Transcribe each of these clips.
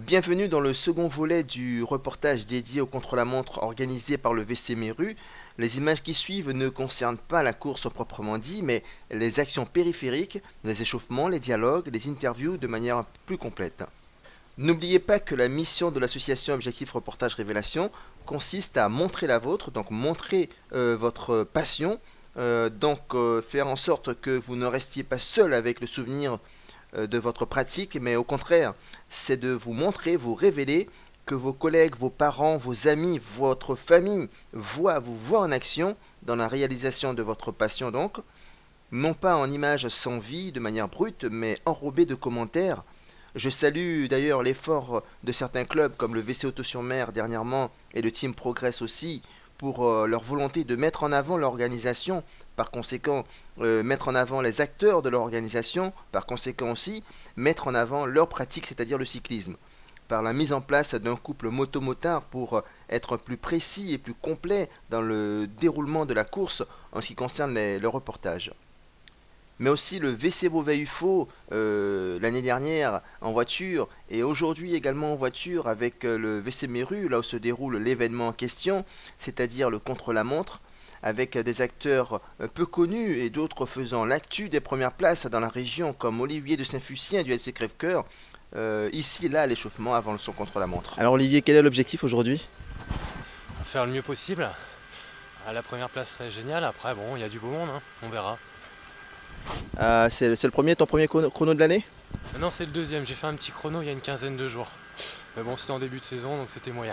Bienvenue dans le second volet du reportage dédié au contre-la-montre organisé par le VC Méru. Les images qui suivent ne concernent pas la course proprement dit, mais les actions périphériques, les échauffements, les dialogues, les interviews de manière plus complète. N'oubliez pas que la mission de l'association Objectif Reportage Révélation consiste à montrer la vôtre, donc montrer votre passion, faire en sorte que vous ne restiez pas seul avec le souvenir de votre pratique, mais au contraire, c'est de vous montrer, vous révéler, que vos collègues, vos parents, vos amis, votre famille vous voient en action dans la réalisation de votre passion donc, non pas en images sans vie, de manière brute, mais enrobée de commentaires. Je salue d'ailleurs l'effort de certains clubs comme le VC Auto-sur-Mer dernièrement et le Team Progress aussi, pour leur volonté de mettre en avant l'organisation, par conséquent mettre en avant les acteurs de l'organisation, par conséquent aussi mettre en avant leur pratique, c'est-à-dire le cyclisme, par la mise en place d'un couple moto-motard pour être plus précis et plus complet dans le déroulement de la course en ce qui concerne le reportage. Mais aussi le VC Beauvais UFO l'année dernière en voiture et aujourd'hui également en voiture avec le VC Méru, là où se déroule l'événement en question, c'est-à-dire le contre-la-montre, avec des acteurs peu connus et d'autres faisant l'actu des premières places dans la région comme Olivier de Saint-Fucien du LC Crèvecoeur, ici là à l'échauffement avant son contre-la-montre. Alors Olivier, quel est l'objectif aujourd'hui? Faire le mieux possible. La première place serait géniale, après bon, il y a du beau monde, hein. On verra. C'est ton premier chrono de l'année? Non, c'est le deuxième, j'ai fait un petit chrono il y a une quinzaine de jours. Mais bon, c'était en début de saison, donc c'était moyen.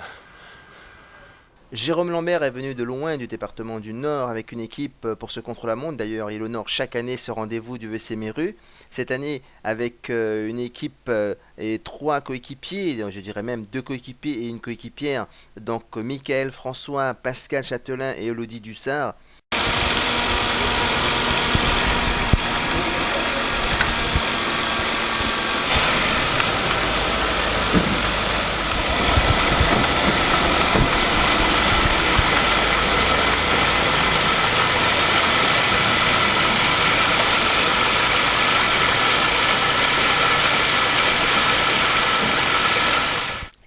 Jérôme Lambert est venu de loin du département du Nord avec une équipe pour ce contre-la-montre. D'ailleurs, il honore chaque année ce rendez-vous du VC Méru. Cette année, avec une équipe et 3 coéquipiers, je dirais même 2 coéquipiers et une coéquipière, donc Michael François, Pascal Châtelain et Elodie Dussard.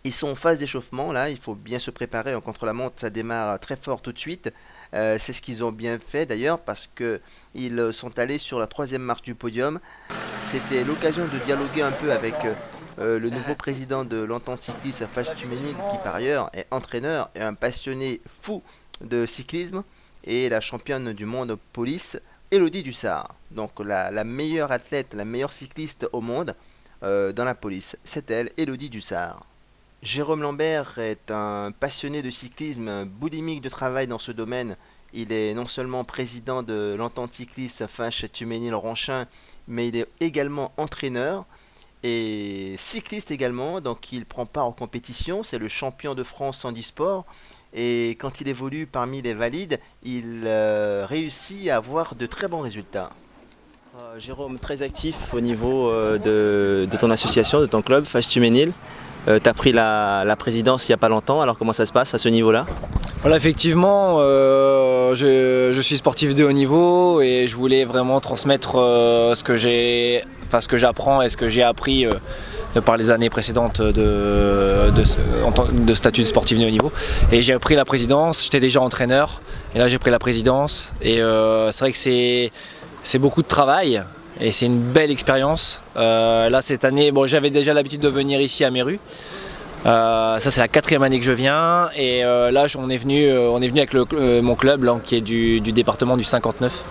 Ils sont en phase d'échauffement, là, il faut bien se préparer en contre-la-montre, ça démarre très fort tout de suite. C'est ce qu'ils ont bien fait d'ailleurs parce qu'ils sont allés sur la 3e marche du podium. C'était l'occasion de dialoguer un peu avec le nouveau président de l'entente cycliste Fach Tuménil, qui par ailleurs est entraîneur et un passionné fou de cyclisme, et la championne du monde police, Elodie Dussard. Donc la meilleure athlète, la meilleure cycliste au monde dans la police, c'est elle, Elodie Dussard. Jérôme Lambert est un passionné de cyclisme, boulimique de travail dans ce domaine. Il est non seulement président de l'entente cycliste Fach Tuménil Ronchin, mais il est également entraîneur et cycliste également, donc il prend part aux compétitions, c'est le champion de France handisport, et quand il évolue parmi les valides, il réussit à avoir de très bons résultats. Jérôme, très actif au niveau de ton association, de ton club Fach Tuménil. Tu as pris la présidence il n'y a pas longtemps, alors comment ça se passe à ce niveau-là? Voilà, effectivement, je suis sportif de haut niveau et je voulais vraiment transmettre ce que j'apprends et ce que j'ai appris de par les années précédentes de statut de sportif de haut niveau. Et j'ai pris la présidence, j'étais déjà entraîneur et là j'ai pris la présidence et c'est vrai que c'est beaucoup de travail. Et c'est une belle expérience. Là cette année, bon, j'avais déjà l'habitude de venir ici à Méru. Ça c'est la 4e année que je viens. Et là on est venu avec mon club là, qui est du département du 59.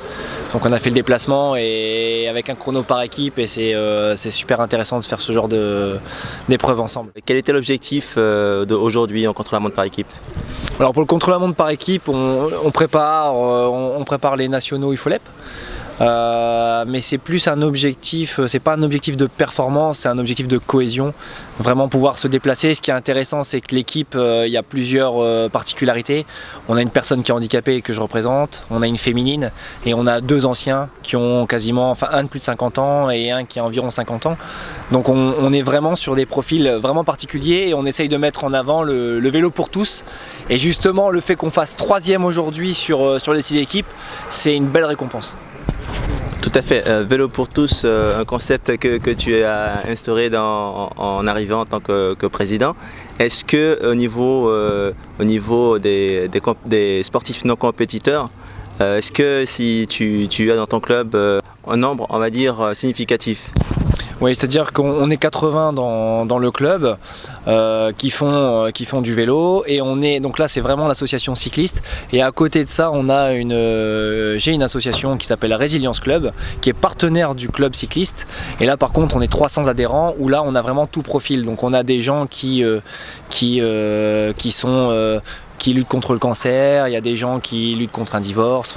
Donc on a fait le déplacement et avec un chrono par équipe et c'est super intéressant de faire ce genre d'épreuve ensemble. Quel était l'objectif d'aujourd'hui en contre-la-montre par équipe? Alors pour le contre-la-montre par équipe, on prépare les nationaux IFOLEP. Mais c'est plus un objectif, c'est pas un objectif de performance, c'est un objectif de cohésion, vraiment pouvoir se déplacer. Ce qui est intéressant, c'est que l'équipe, il y a plusieurs particularités. On a une personne qui est handicapée que je représente, on a une féminine et on a 2 anciens qui ont quasiment, enfin un de plus de 50 ans et un qui a environ 50 ans. Donc on est vraiment sur des profils vraiment particuliers et on essaye de mettre en avant le vélo pour tous. Et justement le fait qu'on fasse 3e aujourd'hui sur les 6 équipes, c'est une belle récompense. Tout à fait. Vélo pour tous, un concept que tu as instauré en arrivant en tant que président. Est-ce que au niveau des sportifs non compétiteurs, est-ce que si tu as dans ton club un nombre, on va dire, significatif? Oui, c'est-à-dire qu'on est 80 dans le club qui font du vélo, et donc là c'est vraiment l'association cycliste, et à côté de ça j'ai une association qui s'appelle la Résilience Club, qui est partenaire du club cycliste, et là par contre on est 300 adhérents, où là on a vraiment tout profil. Donc on a des gens qui luttent contre le cancer, il y a des gens qui luttent contre un divorce,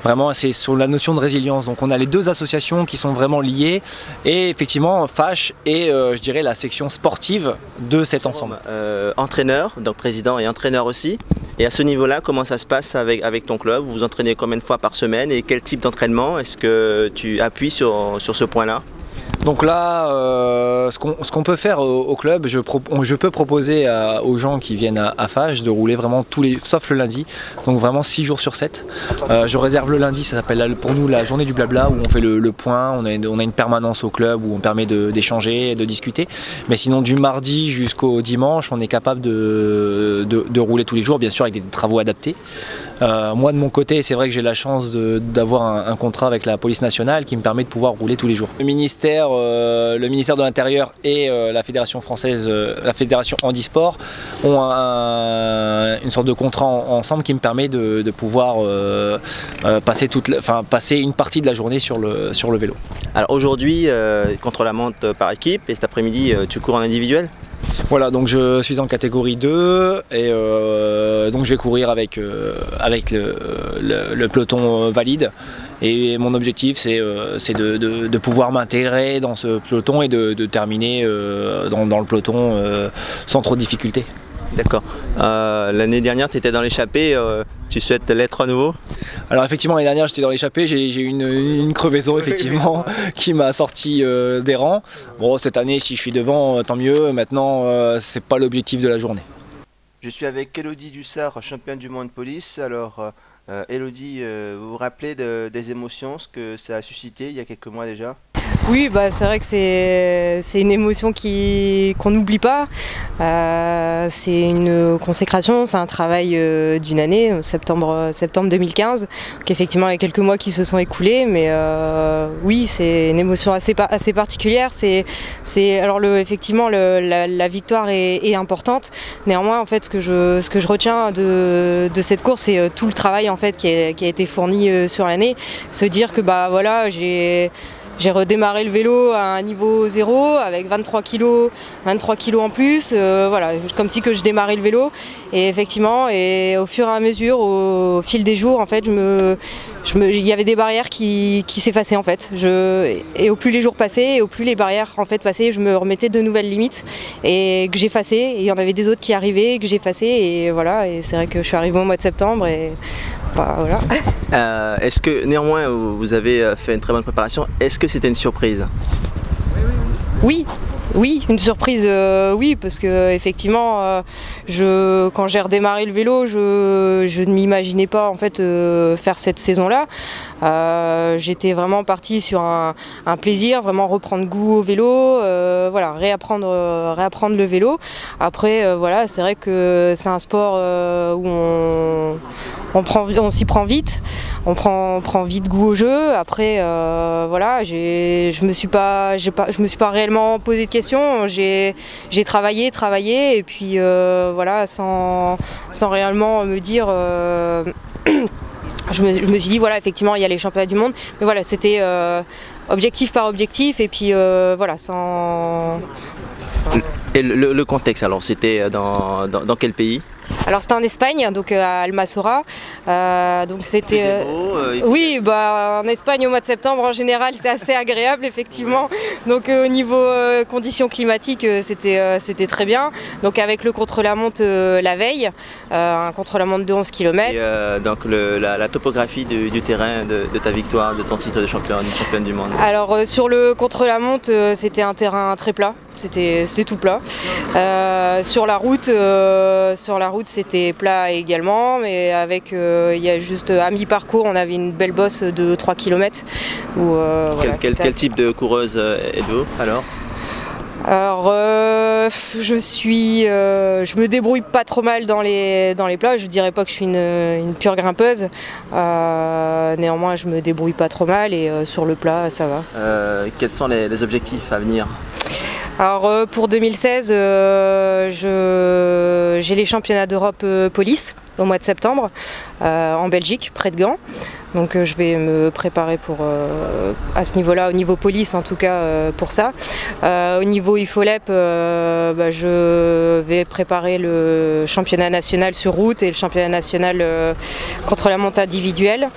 vraiment c'est sur la notion de résilience. Donc on a les deux associations qui sont vraiment liées, et effectivement FASH est je dirais la section sportive de cet ensemble. Entraîneur, donc président et entraîneur aussi. Et à ce niveau-là, comment ça se passe avec ton club? Vous vous entraînez combien de fois par semaine et quel type d'entraînement est-ce que tu appuies sur ce point-là? Donc là, ce qu'on peut faire au club, je peux proposer aux gens qui viennent à FASH de rouler vraiment sauf le lundi, donc vraiment 6 jours sur 7. Je réserve le lundi, ça s'appelle pour nous la journée du blabla, où on fait le point, on a une permanence au club où on permet d'échanger, de discuter. Mais sinon du mardi jusqu'au dimanche, on est capable de rouler tous les jours, bien sûr avec des travaux adaptés. Moi de mon côté, c'est vrai que j'ai la chance d'avoir un contrat avec la police nationale qui me permet de pouvoir rouler tous les jours. Le ministère de l'Intérieur et la fédération française, la fédération handisport ont une sorte de contrat ensemble qui me permet de pouvoir passer une partie de la journée sur le vélo. Alors aujourd'hui, contre-la-montre par équipe, et cet après-midi tu cours en individuel? Voilà, donc je suis en catégorie 2 et donc je vais courir avec le peloton valide, et mon objectif c'est de pouvoir m'intégrer dans ce peloton et de terminer dans le peloton sans trop de difficultés. D'accord. L'année dernière tu étais dans l'échappée, tu souhaites l'être à nouveau? Alors effectivement l'année dernière j'étais dans l'échappée, j'ai eu une crevaison effectivement qui m'a sorti des rangs. Bon, cette année si je suis devant tant mieux, maintenant c'est pas l'objectif de la journée. Je suis avec Elodie Dussard, championne du monde police. Alors Elodie, vous vous rappelez des émotions, ce que ça a suscité il y a quelques mois déjà? Oui, c'est vrai que c'est une émotion qu'on n'oublie pas. C'est une consécration, c'est un travail d'une année, septembre 2015. Donc effectivement, il y a quelques mois qui se sont écoulés, mais oui, c'est une émotion assez particulière. Alors effectivement, la victoire est importante. Néanmoins, en fait, ce que je retiens de cette course, c'est tout le travail en fait qui a été fourni sur l'année. Se dire que voilà, j'ai redémarré le vélo à un niveau 0 avec 23 kilos en plus, voilà, comme si que je démarrais le vélo. Et effectivement, et au fur et à mesure, au fil des jours, en fait, il y avait des barrières qui s'effaçaient en fait. Et au plus les jours passaient, et au plus les barrières en fait passaient, je me remettais de nouvelles limites et que j'effaçais. Et il y en avait des autres qui arrivaient, que j'effaçais, et voilà. Et c'est vrai que je suis arrivée au mois de septembre et voilà. Est-ce que néanmoins vous avez fait une très bonne préparation? Est-ce que c'était une surprise? Oui, une surprise, oui, parce que effectivement, quand j'ai redémarré le vélo, je ne m'imaginais pas en fait faire cette saison-là. J'étais vraiment partie sur un plaisir, vraiment reprendre goût au vélo, voilà, réapprendre le vélo. Après, voilà, c'est vrai que c'est un sport où on s'y prend vite, on prend vite goût au jeu. Après, voilà, je me suis pas réellement posé de questions. J'ai travaillé, et puis voilà, sans réellement me dire. Je me suis dit voilà, effectivement il y a les championnats du monde, mais voilà, c'était objectif par objectif, et puis voilà, sans. Et le contexte, alors c'était dans quel pays? Alors c'était en Espagne, donc à Almassora. Donc c'était. Oui, en Espagne au mois de septembre en général c'est assez agréable effectivement. Donc au niveau conditions climatiques c'était très bien. Donc avec le contre-la-montre la veille, un contre-la-montre de 11 km. Et donc la topographie du terrain de ta victoire, de ton titre de championne du monde? Alors sur le contre-la-montre c'était un terrain très plat. C'est tout plat. Sur la route, c'était plat également, mais avec, il y a juste à mi-parcours, on avait une belle bosse de 3 km. Quel type de coureuse êtes-vous alors? Alors, je me débrouille pas trop mal dans les plats. Je dirais pas que je suis une pure grimpeuse. Néanmoins, je me débrouille pas trop mal et sur le plat, ça va. Quels sont les objectifs à venir? Alors, pour 2016, j'ai les championnats d'Europe police au mois de septembre en Belgique, près de Gand. Donc je vais me préparer à ce niveau-là, au niveau police en tout cas pour ça. Au niveau IFOLEP, je vais préparer le championnat national sur route et le championnat national contre la monte individuelle.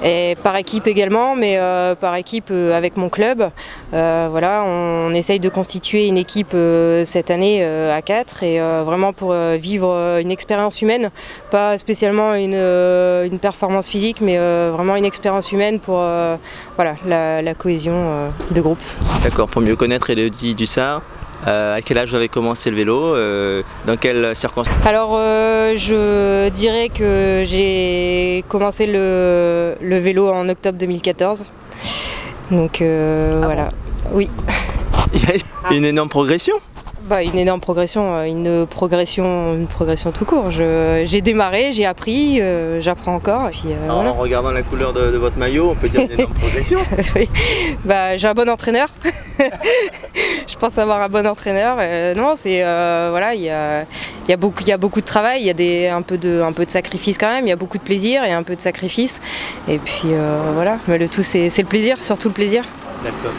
Et par équipe également, mais par équipe avec mon club. On essaye de constituer une équipe cette année à 4 et vraiment pour vivre une expérience humaine, pas spécialement une performance physique, mais vraiment une expérience humaine pour la cohésion de groupe. D'accord, pour mieux connaître Élodie Dussard, à quel âge vous avez commencé le vélo? Dans quelles circonstances? Alors je dirais que j'ai commencé le vélo en octobre 2014. Donc voilà. Bon. Oui. Il y a une énorme progression? Une énorme progression, une progression tout court. J'ai démarré, j'ai appris, j'apprends encore. Et puis, En regardant la couleur de votre maillot, on peut dire une énorme progression. Oui. J'ai un bon entraîneur. Je pense avoir un bon entraîneur. Non, c'est il y a beaucoup de travail, il y a un peu de sacrifice quand même. Il y a beaucoup de plaisir et un peu de sacrifice. Et puis voilà. Mais le tout, c'est le plaisir, surtout le plaisir. D'accord.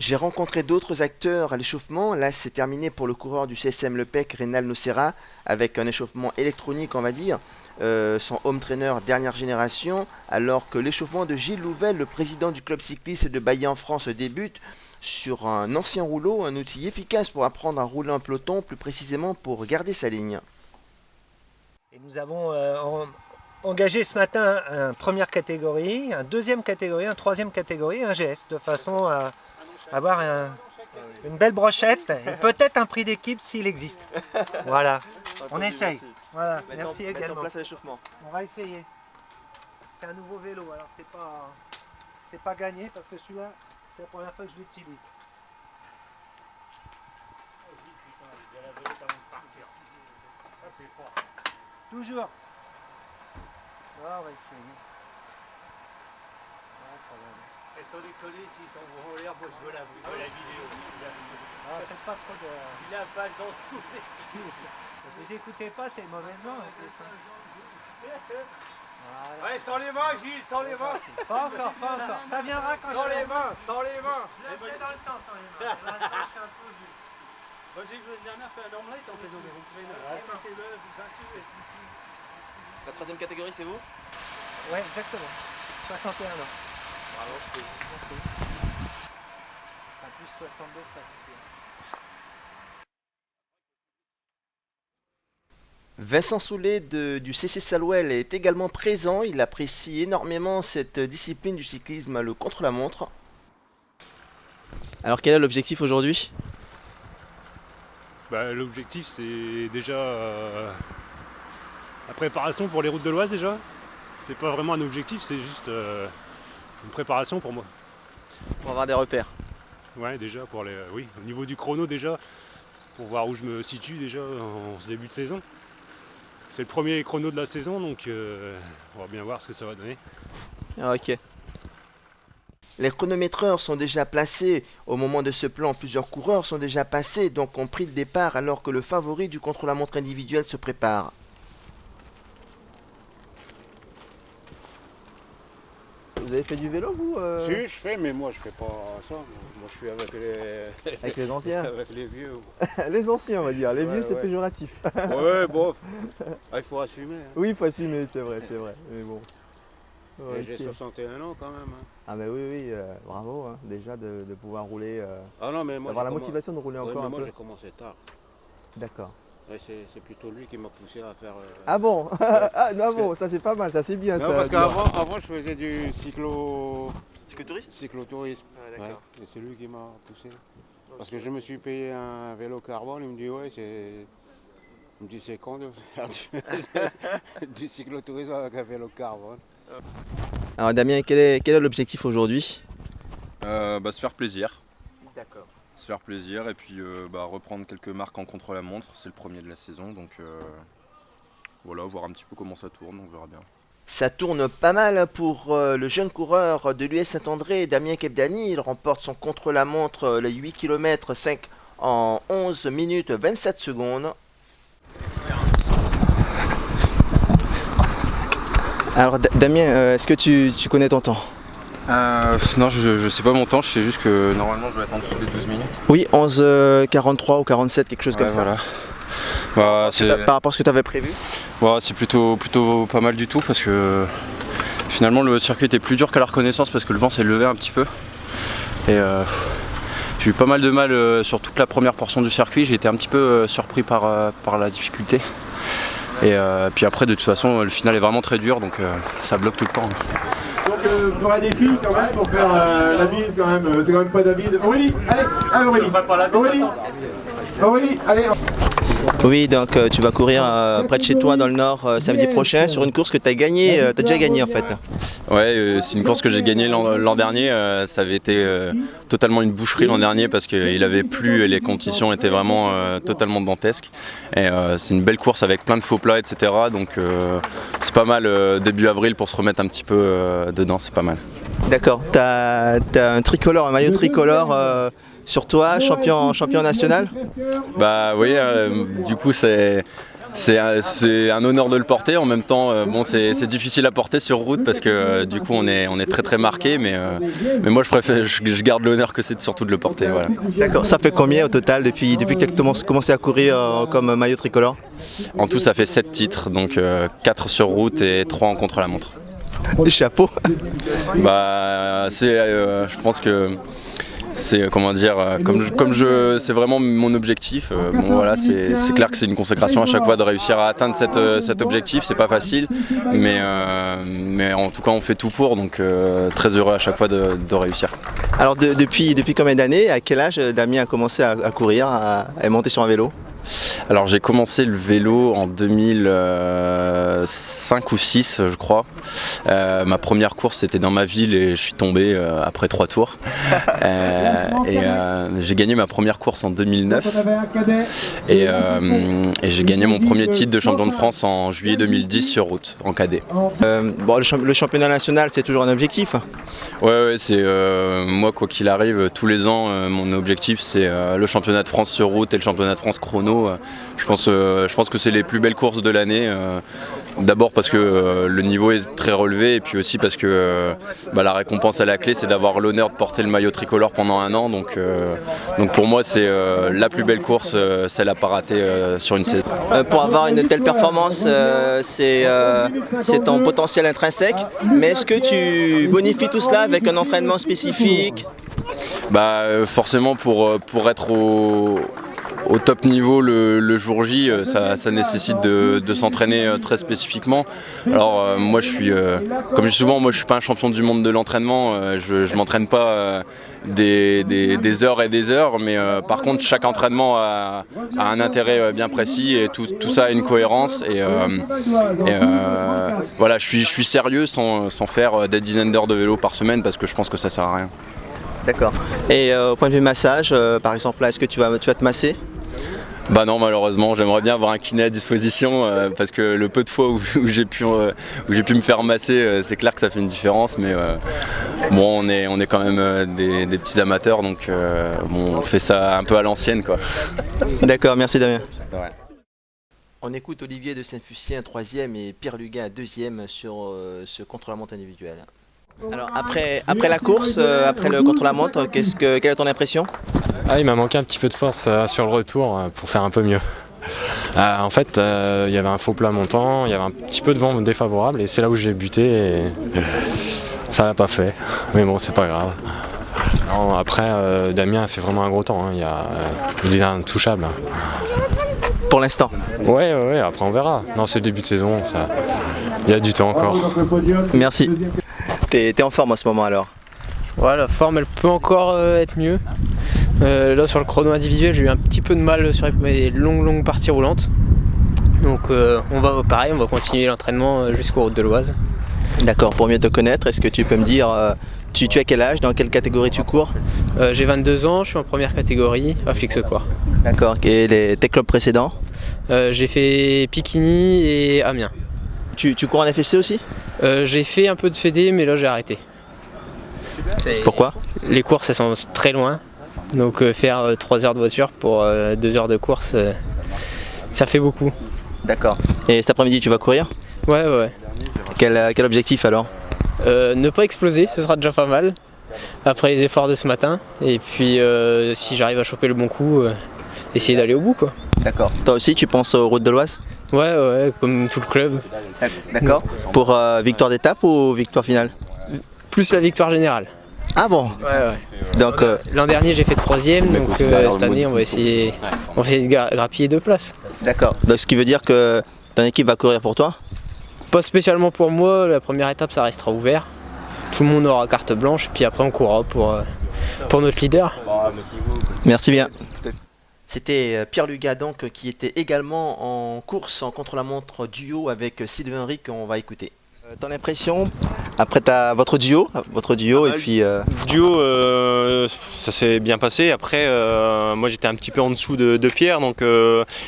J'ai rencontré d'autres acteurs à l'échauffement. Là, c'est terminé pour le coureur du CSM Lepec, Reynald Nocera, avec un échauffement électronique, on va dire, son home trainer dernière génération, alors que l'échauffement de Gilles Louvel, le président du club cycliste de Bailly en France, débute sur un ancien rouleau, un outil efficace pour apprendre à rouler un peloton, plus précisément pour garder sa ligne. Et nous avons engagé ce matin une première catégorie, une deuxième catégorie, une troisième catégorie, un GS, de façon à avoir une belle brochette et peut-être un prix d'équipe s'il existe. Voilà, on essaye. Voilà, merci également. En place à l'échauffement. On va essayer. C'est un nouveau vélo, alors c'est pas gagné parce que celui-là, c'est la première fois que je l'utilise. Toujours. On va essayer. Ça va aller. Et sans déconner, s'ils s'en vont en l'air, moi je veux la vidéo. Faites pas trop de... Il a passe dans tout. Vous écoutez pas, c'est mauvaise langue. Voilà. Allez, sans les mains, Gilles, sans les mains. Pas encore. Ça viendra quand Sans les mains, sans les mains. Je le fais dans le temps, sans les mains. Là, je suis un peu vieux. Moi j'ai vu la dernière fois à l'omelette en faisant des ronds. La troisième catégorie, c'est vous? Ouais, exactement. 61 ans. Bravo, Merci. Enfin, plus 62, 61. Vincent Soulet du CC Salouel est également présent. Il apprécie énormément cette discipline du cyclisme, le contre-la-montre. Alors quel est l'objectif aujourd'hui? L'objectif c'est déjà la préparation pour les routes de l'Oise déjà. C'est pas vraiment un objectif, c'est juste une préparation pour moi. Pour avoir des repères. Ouais, déjà pour au niveau du chrono déjà, pour voir où je me situe déjà en ce début de saison. C'est le premier chrono de la saison, donc on va bien voir ce que ça va donner. Ah, ok. Les chronométreurs sont déjà placés au moment de ce plan. Plusieurs coureurs sont déjà passés, donc ont pris le départ alors que le favori du contre-la-montre individuel se prépare. Vous avez fait du vélo, vous Si, je fais, mais moi je fais pas ça. Moi je suis avec les, Avec les anciens. avec les vieux. Les anciens, on va dire. Les Ouais, vieux, c'est ouais. péjoratif. Ouais, bon, il faut assumer. Hein. Oui, il faut assumer, c'est vrai. Mais bon. Et Ok. j'ai 61 ans quand même. Hein. Ah bah oui, bravo, hein, déjà de pouvoir rouler, Ah non, mais moi d'avoir la j'ai motivation de rouler ouais, encore mais un moi peu. j'ai commencé tard. D'accord. Ouais, c'est plutôt lui qui m'a poussé à faire. Ah bon? Ah non, Parce bon, ça c'est pas mal, ça c'est bien Non, ça. parce dis-moi. qu'avant je faisais du Cyclotourisme? cyclotourisme. Ah, d'accord. Ouais, et c'est lui qui m'a poussé. Parce que je me suis payé un vélo carbone, il me dit ouais, c'est con de faire du cyclotourisme avec un vélo carbone. Alors Damien, quel est l'objectif aujourd'hui? Se faire plaisir. D'accord. Se faire plaisir et puis reprendre quelques marques en contre-la-montre. C'est le premier de la saison, donc voilà, voir un petit peu comment ça tourne, on verra bien. Ça tourne pas mal pour le jeune coureur de l'US Saint-André, Damien Kebdani. Il remporte son contre-la-montre, les 8 km 5 en 11 minutes 27 secondes. Alors Damien, est-ce que tu connais ton temps? Non, je sais pas mon temps, je sais juste que normalement je vais être en dessous des 12 minutes. Oui, 11,43 ou 47, quelque chose comme ça. Voilà. Par rapport à ce que tu avais prévu? C'est plutôt pas mal du tout parce que finalement le circuit était plus dur qu'à la reconnaissance parce que le vent s'est levé un petit peu. Et j'ai eu pas mal de mal sur toute la première portion du circuit, j'ai été un petit peu surpris par la difficulté. Et puis après de toute façon le final est vraiment très dur donc ça bloque tout le temps. Donc il faudra des filles quand même pour faire la bise quand même, c'est quand même pas David. Aurélie, allez Aurélie, allez. Oui, donc tu vas courir près de chez toi dans le Nord samedi prochain sur une course que tu as gagnée, tu as déjà gagnée en fait. Ouais, c'est une course que j'ai gagnée l'an dernier, ça avait été totalement une boucherie l'an dernier parce qu'il avait plu et les conditions étaient vraiment totalement dantesques. Et c'est une belle course avec plein de faux plats, etc. Donc c'est pas mal début avril pour se remettre un petit peu dedans, c'est pas mal. D'accord, tu as un tricolore, un maillot tricolore sur toi, champion national? Bah oui, du coup c'est un honneur de le porter. En même temps, c'est difficile à porter sur route parce que du coup on est très marqué, mais moi je garde l'honneur que c'est surtout de le porter. Voilà. D'accord, ça fait combien au total depuis que tu as commencé à courir comme maillot tricolore? En tout ça fait 7 titres, donc 4 sur route et 3 en contre-la-montre. Chapeau. Je pense que c'est c'est vraiment mon objectif. C'est clair que c'est une consécration à chaque fois de réussir à atteindre cet objectif. C'est pas facile, mais en tout cas on fait tout pour, donc très heureux à chaque fois de réussir. Alors depuis combien d'années, à quel âge Damien a commencé à courir, à monter sur un vélo? Alors j'ai commencé le vélo en 2005 ou 6 je crois. Ma première course c'était dans ma ville et je suis tombé après 3 tours. J'ai gagné ma première course en 2009 et j'ai gagné mon premier titre de champion de France en juillet 2010 sur route en cadet. Le championnat national c'est toujours un objectif? Ouais, c'est moi quoi qu'il arrive tous les ans mon objectif c'est le championnat de France sur route et le championnat de France chrono. Je pense que c'est les plus belles courses de l'année. D'abord parce que le niveau est très relevé et puis aussi parce que la récompense à la clé c'est d'avoir l'honneur de porter le maillot tricolore pendant un an. Donc pour moi c'est la plus belle course, celle à pas rater sur une saison. Pour avoir une telle performance, c'est ton potentiel intrinsèque. Mais est-ce que tu bonifies tout cela avec un entraînement spécifique? Forcément pour être au top niveau le jour J, ça nécessite de s'entraîner très spécifiquement. Alors moi je suis, comme je dis souvent, moi je suis pas un champion du monde de l'entraînement, je m'entraîne pas des heures et des heures, mais par contre chaque entraînement a un intérêt bien précis et tout ça a une cohérence et voilà, je suis sérieux sans faire des dizaines d'heures de vélo par semaine parce que je pense que ça sert à rien. D'accord. Et au point de vue massage, par exemple, là, est-ce que tu vas te masser? Non, malheureusement, j'aimerais bien avoir un kiné à disposition parce que le peu de fois où j'ai pu me faire masser, c'est clair que ça fait une différence, mais on est quand même des petits amateurs, donc on fait ça un peu à l'ancienne, quoi. D'accord, merci Damien. Ouais. On écoute Olivier de Saint-Fucien 3e et Pierre Lugat 2e sur ce contre-la-montre individuel. Alors après la course, après le contre-la-montre, quelle est ton impression? Il m'a manqué un petit peu de force sur le retour pour faire un peu mieux. En fait, il y avait un faux plat montant, il y avait un petit peu de vent défavorable et c'est là où j'ai buté et ça l'a pas fait. Mais bon, c'est pas grave. Non, après, Damien a fait vraiment un gros temps, hein. Il est intouchable. Pour l'instant? Ouais, après on verra. Non, c'est le début de saison, il y a du temps encore. Merci. T'es en forme en ce moment alors? Ouais, la forme elle peut encore être mieux, Là sur le chrono individuel, j'ai eu un petit peu de mal sur mes longues parties roulantes. Donc on va continuer l'entraînement jusqu'aux routes de l'Oise. D'accord, pour mieux te connaître, est-ce que tu peux me dire, tu as quel âge, dans quelle catégorie tu cours? J'ai 22 ans, je suis en première catégorie à Flixecourt. D'accord, et tes clubs précédents? J'ai fait Piquigny et Amiens. Tu cours en FSC aussi? J'ai fait un peu de fédé, mais là j'ai arrêté. Pourquoi? Les courses elles sont très loin, donc faire 3 heures de voiture pour 2 heures de course, ça fait beaucoup. D'accord. Et cet après-midi tu vas courir? Ouais. Quel objectif alors? Ne pas exploser, ce sera déjà pas mal, après les efforts de ce matin. Et puis si j'arrive à choper le bon coup, essayer d'aller au bout quoi. D'accord. Toi aussi tu penses aux routes de l'Oise? Ouais, comme tout le club. D'accord. Pour victoire d'étape ou victoire finale? Plus la victoire générale. Ah bon? Ouais. Donc l'an dernier j'ai fait 3e, donc cette année on va essayer de grappiller 2 places. D'accord. Donc ce qui veut dire que ton équipe va courir pour toi? Pas spécialement pour moi, la première étape ça restera ouvert. Tout le monde aura carte blanche, puis après on courra pour notre leader. Merci bien. C'était Pierre Lugat donc qui était également en course en contre-la-montre duo avec Sylvain Rick qu'on va écouter. Ton impression après votre duo et puis duo ça s'est bien passé. Après moi j'étais un petit peu en dessous de Pierre, donc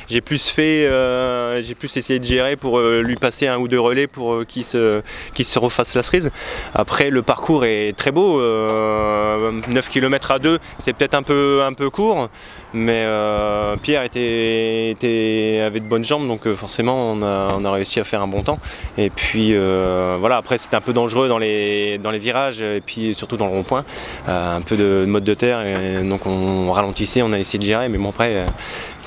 j'ai plus essayé de gérer pour lui passer 1 ou 2 relais pour qu'il se refasse la cerise. Après le parcours est très beau, 9 km à 2 c'est peut-être un peu court, mais Pierre avait de bonnes jambes, donc forcément on a réussi à faire un bon temps. Et puis voilà, après c'était un peu dangereux dans les virages et puis surtout dans le rond-point, un peu de mode de terre, et donc on ralentissait, on a essayé de gérer, mais bon après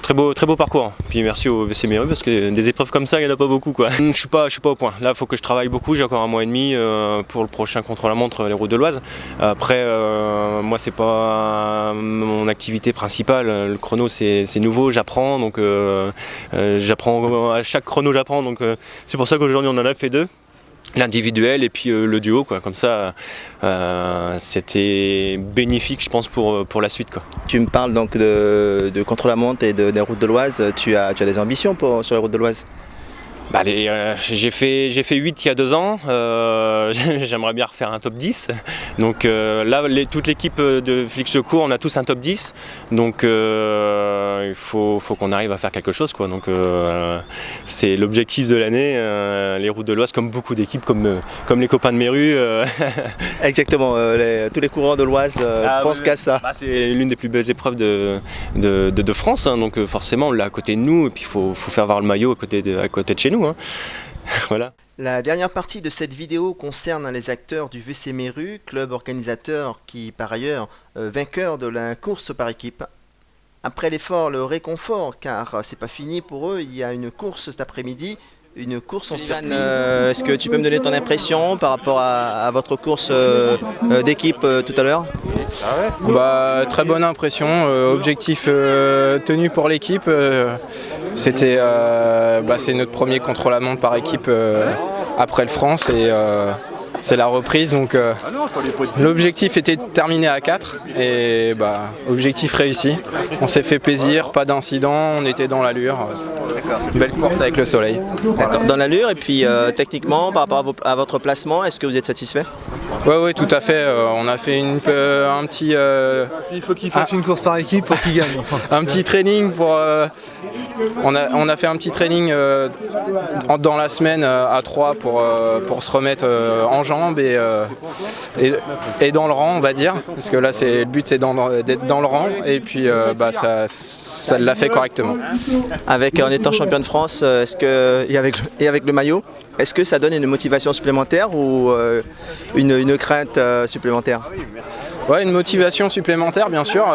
très beau parcours. Puis merci au VC Méru parce que des épreuves comme ça il n'y en a pas beaucoup quoi. Je suis pas au point. Là il faut que je travaille beaucoup, j'ai encore 1 mois et demi pour le prochain contre-la-montre les routes de l'Oise. Après moi c'est pas mon activité principale, le chrono c'est nouveau, j'apprends, donc j'apprends à chaque chrono j'apprends, donc c'est pour ça qu'aujourd'hui on en a fait 2. L'individuel et puis le duo quoi. Comme ça c'était bénéfique je pense pour la suite quoi. Tu me parles donc de contre-la-montre et des routes de l'Oise, tu as des ambitions sur les routes de l'Oise? J'ai fait 8 il y a 2 ans, j'aimerais bien refaire un top 10, donc là toute l'équipe de Flixecourt on a tous un top 10, donc il faut qu'on arrive à faire quelque chose quoi. Donc c'est l'objectif de l'année, les routes de l'Oise, comme beaucoup d'équipes, comme les copains de Méru. Exactement, tous les coureurs de l'Oise pensent qu'à ça. C'est l'une des plus belles épreuves de France, hein, donc forcément on l'a à côté de nous, et puis il faut faire voir le maillot à côté de chez nous. Hein. Voilà. La dernière partie de cette vidéo concerne les acteurs du VC Méru, club organisateur qui par ailleurs vainqueur de la course par équipe. Après l'effort, le réconfort, car c'est pas fini pour eux, il y a une course cet après-midi, une course en circuit. Est-ce que tu peux me donner ton impression par rapport à votre course d'équipe tout à l'heure? Très bonne impression, objectif tenu pour l'équipe. C'est notre premier contre-la-montre par équipe après le France, et c'est la reprise, donc l'objectif était de terminer à 4 et objectif réussi. On s'est fait plaisir, pas d'incident, on était dans l'allure. Belle course avec le soleil. Dans l'allure, et puis techniquement par rapport à votre placement, est-ce que vous êtes satisfait? Oui, tout à fait. On a fait un petit... Il faut qu'il fasse une course par équipe pour qu'il gagne. Un petit training pour... On a fait un petit training dans la semaine à 3 pour se remettre en jambes et dans le rang, on va dire. Parce que là, le but c'est d'être dans le rang, et puis ça l'a fait correctement. En étant champion de France, et avec le maillot, est-ce que ça donne une motivation supplémentaire ou une crainte supplémentaire? Ouais, une motivation supplémentaire bien sûr.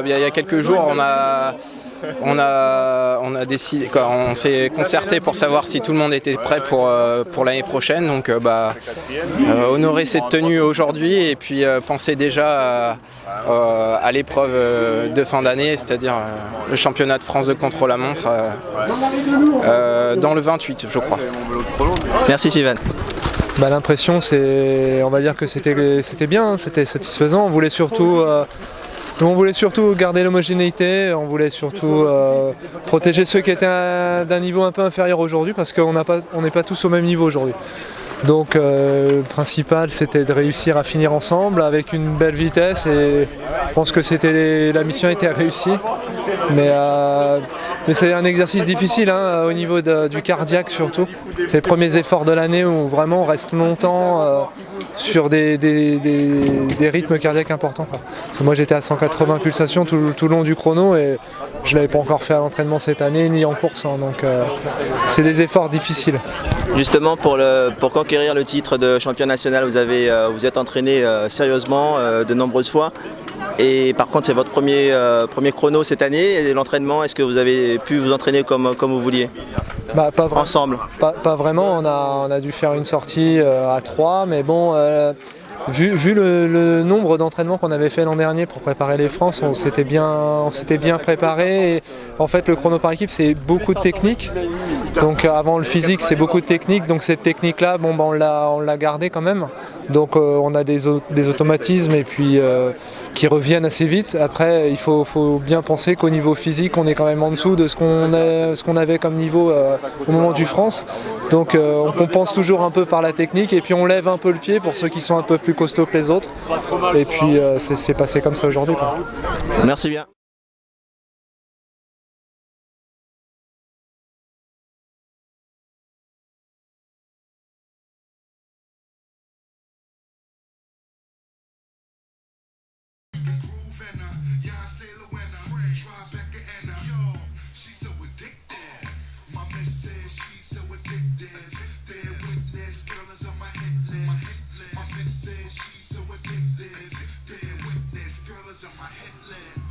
Il y a quelques jours on a décidé, on s'est concerté pour savoir si tout le monde était prêt pour l'année prochaine, donc honorer cette tenue aujourd'hui, et puis penser déjà à l'épreuve de fin d'année, c'est-à-dire le championnat de France de contre-la-montre dans le 28 je crois. Merci Sylvain. L'impression on va dire que c'était bien, c'était satisfaisant. On voulait surtout on voulait surtout garder l'homogénéité, on voulait surtout protéger ceux qui étaient d'un niveau un peu inférieur aujourd'hui parce qu'on n'est pas tous au même niveau aujourd'hui. Donc le principal c'était de réussir à finir ensemble avec une belle vitesse et je pense que la mission était réussie. Mais c'est un exercice difficile hein, au niveau du cardiaque surtout. C'est les premiers efforts de l'année où vraiment on reste longtemps sur des rythmes cardiaques importants. Parce que moi j'étais à 180 pulsations tout le long du chrono et je ne l'avais pas encore fait à l'entraînement cette année ni en course. Hein, donc c'est des efforts difficiles. Justement pour conquérir le titre de champion national, vous êtes entraîné sérieusement de nombreuses fois. Et par contre c'est votre premier chrono cette année et l'entraînement, est-ce que vous avez pu vous entraîner comme vous vouliez ensemble? Pas vraiment, on a dû faire une sortie à 3 mais bon vu le nombre d'entraînements qu'on avait fait l'an dernier pour préparer les France, on s'était bien préparé. Et en fait le chrono par équipe c'est beaucoup de technique. Donc avant le physique c'est beaucoup de technique, donc cette technique là on l'a gardée quand même. Donc on a des automatismes et puis qui reviennent assez vite. Après il faut bien penser qu'au niveau physique on est quand même en dessous de ce qu'on avait comme niveau au moment du France. Donc on compense toujours un peu par la technique et puis on lève un peu le pied pour ceux qui sont un peu plus costauds que les autres. Et puis c'est passé comme ça aujourd'hui. Merci bien. Girl is on my headland.